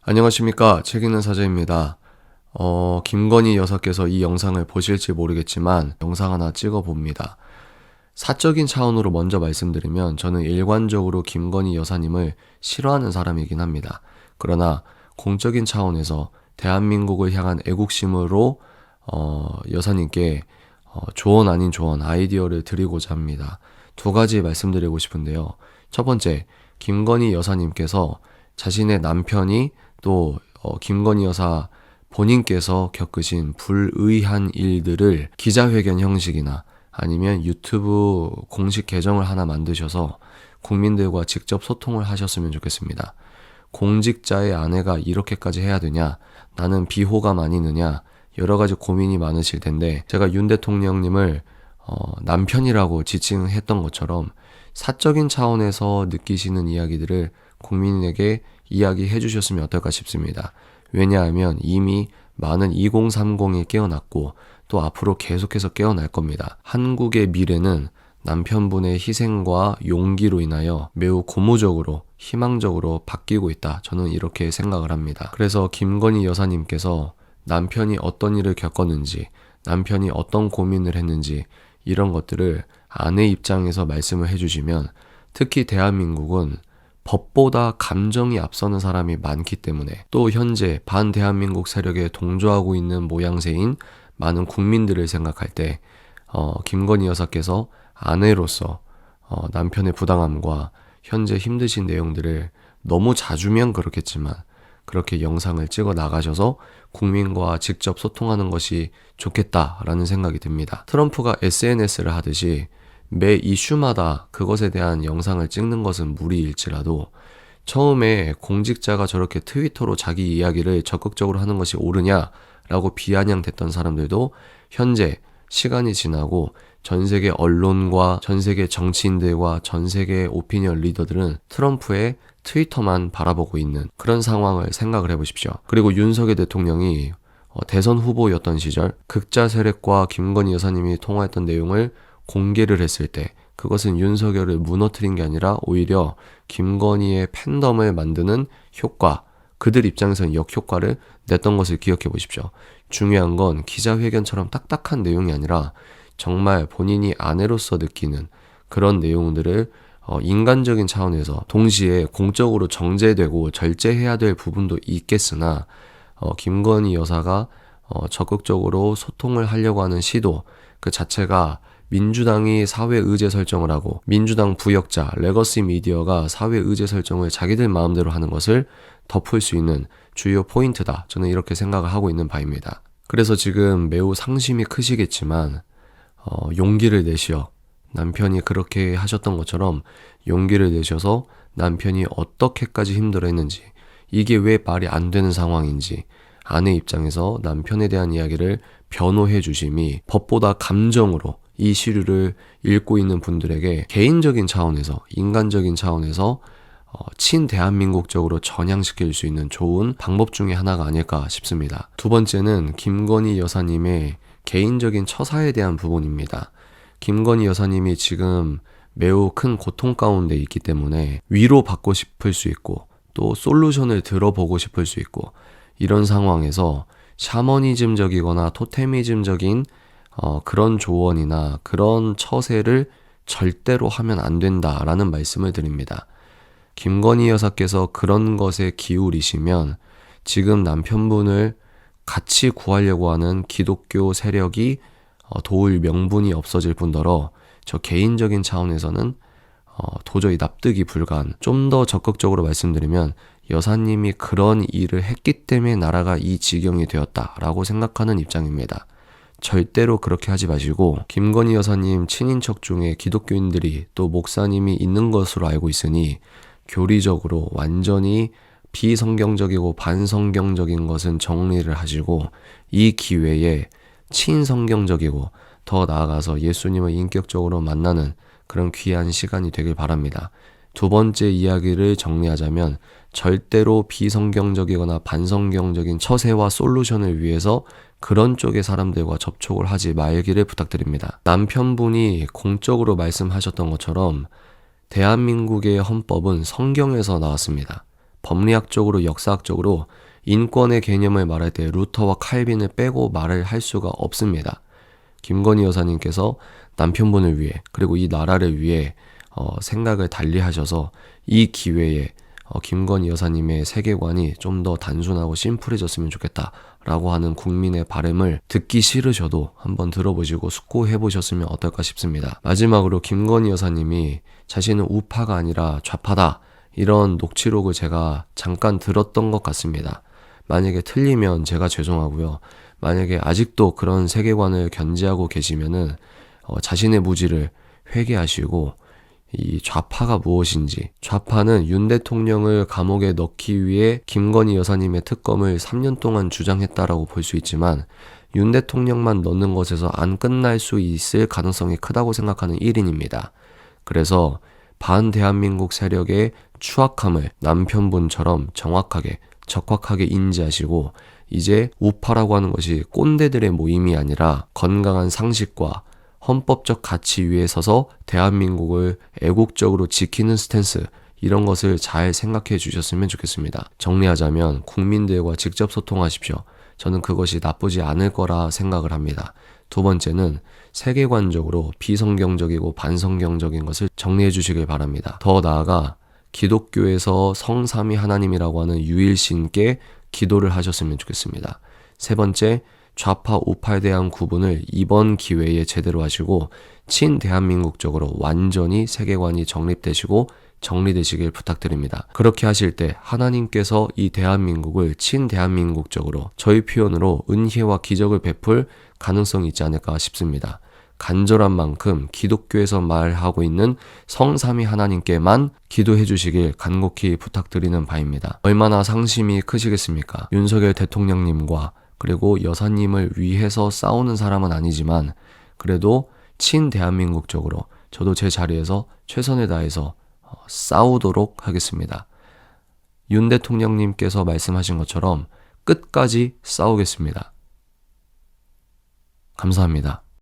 안녕하십니까. 책 읽는 사자입니다. 김건희 여사께서 이 영상을 보실지 모르겠지만 영상 하나 찍어봅니다. 사적인 차원으로 먼저 말씀드리면 저는 일관적으로 김건희 여사님을 싫어하는 사람이긴 합니다. 그러나 공적인 차원에서 대한민국을 향한 애국심으로 여사님께 조언 아닌 조언, 아이디어를 드리고자 합니다. 두 가지 말씀드리고 싶은데요. 첫 번째, 김건희 여사님께서 자신의 남편이 또 김건희 여사 본인께서 겪으신 불의한 일들을 기자회견 형식이나 아니면 유튜브 공식 계정을 하나 만드셔서 국민들과 직접 소통을 하셨으면 좋겠습니다. 공직자의 아내가 이렇게까지 해야 되냐? 나는 비호감 아니느냐? 여러 가지 고민이 많으실 텐데 제가 윤 대통령님을 남편이라고 지칭했던 것처럼 사적인 차원에서 느끼시는 이야기들을 국민에게 이야기해 주셨으면 어떨까 싶습니다. 왜냐하면 이미 많은 2030이 깨어났고 또 앞으로 계속해서 깨어날 겁니다. 한국의 미래는 남편분의 희생과 용기로 인하여 매우 고무적으로 희망적으로 바뀌고 있다. 저는 이렇게 생각을 합니다. 그래서 김건희 여사님께서 남편이 어떤 일을 겪었는지, 남편이 어떤 고민을 했는지 이런 것들을 아내 입장에서 말씀을 해주시면 특히 대한민국은 법보다 감정이 앞서는 사람이 많기 때문에 또 현재 반대한민국 세력에 동조하고 있는 모양새인 많은 국민들을 생각할 때 김건희 여사께서 아내로서 남편의 부당함과 현재 힘드신 내용들을 너무 자주면 그렇겠지만 그렇게 영상을 찍어 나가셔서 국민과 직접 소통하는 것이 좋겠다라는 생각이 듭니다. 트럼프가 SNS를 하듯이 매 이슈마다 그것에 대한 영상을 찍는 것은 무리일지라도 처음에 공직자가 저렇게 트위터로 자기 이야기를 적극적으로 하는 것이 옳으냐라고 비아냥댔던 사람들도 현재 시간이 지나고 전 세계 언론과 전 세계 정치인들과 전 세계 오피니언 리더들은 트럼프의 트위터만 바라보고 있는 그런 상황을 생각을 해보십시오. 그리고 윤석열 대통령이 대선 후보였던 시절 극자 세력과 김건희 여사님이 통화했던 내용을 공개를 했을 때 그것은 윤석열을 무너뜨린 게 아니라 오히려 김건희의 팬덤을 만드는 효과, 그들 입장에서는 역효과를 냈던 것을 기억해 보십시오. 중요한 건 기자회견처럼 딱딱한 내용이 아니라 정말 본인이 아내로서 느끼는 그런 내용들을 인간적인 차원에서 동시에 공적으로 정제되고 절제해야 될 부분도 있겠으나 김건희 여사가 적극적으로 소통을 하려고 하는 시도 그 자체가 민주당이 사회 의제 설정을 하고 민주당 부역자 레거시 미디어가 사회 의제 설정을 자기들 마음대로 하는 것을 덮을 수 있는 주요 포인트다. 저는 이렇게 생각을 하고 있는 바입니다. 그래서 지금 매우 상심이 크시겠지만 용기를 내시어 남편이 그렇게 하셨던 것처럼 용기를 내셔서 남편이 어떻게까지 힘들어했는지 이게 왜 말이 안 되는 상황인지 아내 입장에서 남편에 대한 이야기를 변호해 주심이 법보다 감정으로 이 시류를 읽고 있는 분들에게 개인적인 차원에서 인간적인 차원에서 친대한민국적으로 전향시킬 수 있는 좋은 방법 중에 하나가 아닐까 싶습니다. 두 번째는 김건희 여사님의 개인적인 처사에 대한 부분입니다. 김건희 여사님이 지금 매우 큰 고통 가운데 있기 때문에 위로받고 싶을 수 있고 또 솔루션을 들어보고 싶을 수 있고 이런 상황에서 샤머니즘적이거나 토테미즘적인 그런 조언이나 그런 처세를 절대로 하면 안 된다라는 말씀을 드립니다. 김건희 여사께서 그런 것에 기울이시면 지금 남편분을 같이 구하려고 하는 기독교 세력이 도울 명분이 없어질 뿐더러 저 개인적인 차원에서는 도저히 납득이 불가한, 좀 더 적극적으로 말씀드리면 여사님이 그런 일을 했기 때문에 나라가 이 지경이 되었다라고 생각하는 입장입니다. 절대로 그렇게 하지 마시고 김건희 여사님 친인척 중에 기독교인들이 또 목사님이 있는 것으로 알고 있으니 교리적으로 완전히 비성경적이고 반성경적인 것은 정리를 하시고 이 기회에 친성경적이고 더 나아가서 예수님을 인격적으로 만나는 그런 귀한 시간이 되길 바랍니다. 두 번째 이야기를 정리하자면 절대로 비성경적이거나 반성경적인 처세와 솔루션을 위해서 그런 쪽의 사람들과 접촉을 하지 말기를 부탁드립니다. 남편분이 공적으로 말씀하셨던 것처럼 대한민국의 헌법은 성경에서 나왔습니다. 법리학적으로 역사학적으로 인권의 개념을 말할 때 루터와 칼빈을 빼고 말을 할 수가 없습니다. 김건희 여사님께서 남편분을 위해 그리고 이 나라를 위해 생각을 달리 하셔서 이 기회에 김건희 여사님의 세계관이 좀 더 단순하고 심플해졌으면 좋겠다라고 하는 국민의 바람을 듣기 싫으셔도 한번 들어보시고 숙고해보셨으면 어떨까 싶습니다. 마지막으로 김건희 여사님이 자신은 우파가 아니라 좌파다 이런 녹취록을 제가 잠깐 들었던 것 같습니다. 만약에 틀리면 제가 죄송하고요. 만약에 아직도 그런 세계관을 견지하고 계시면은 자신의 무지를 회개하시고 이 좌파가 무엇인지, 좌파는 윤 대통령을 감옥에 넣기 위해 김건희 여사님의 특검을 3년 동안 주장했다라고 볼 수 있지만 윤 대통령만 넣는 것에서 안 끝날 수 있을 가능성이 크다고 생각하는 1인입니다. 그래서 반대한민국 세력의 추악함을 남편분처럼 정확하게 적확하게 인지하시고 이제 우파라고 하는 것이 꼰대들의 모임이 아니라 건강한 상식과 헌법적 가치 위에 서서 대한민국을 애국적으로 지키는 스탠스, 이런 것을 잘 생각해 주셨으면 좋겠습니다. 정리하자면 국민들과 직접 소통하십시오. 저는 그것이 나쁘지 않을 거라 생각을 합니다. 두 번째는 세계관적으로 비성경적이고 반성경적인 것을 정리해 주시길 바랍니다. 더 나아가 기독교에서 성삼위 하나님이라고 하는 유일신께 기도를 하셨으면 좋겠습니다. 세 번째, 좌파 우파에 대한 구분을 이번 기회에 제대로 하시고 친대한민국적으로 완전히 세계관이 정립되시고 정리되시길 부탁드립니다. 그렇게 하실 때 하나님께서 이 대한민국을 친대한민국적으로 저희 표현으로 은혜와 기적을 베풀 가능성이 있지 않을까 싶습니다. 간절한 만큼 기독교에서 말하고 있는 성삼위 하나님께만 기도해 주시길 간곡히 부탁드리는 바입니다. 얼마나 상심이 크시겠습니까? 윤석열 대통령님과 그리고 여사님을 위해서 싸우는 사람은 아니지만 그래도 친대한민국적으로 저도 제 자리에서 최선을 다해서 싸우도록 하겠습니다. 윤 대통령님께서 말씀하신 것처럼 끝까지 싸우겠습니다. 감사합니다.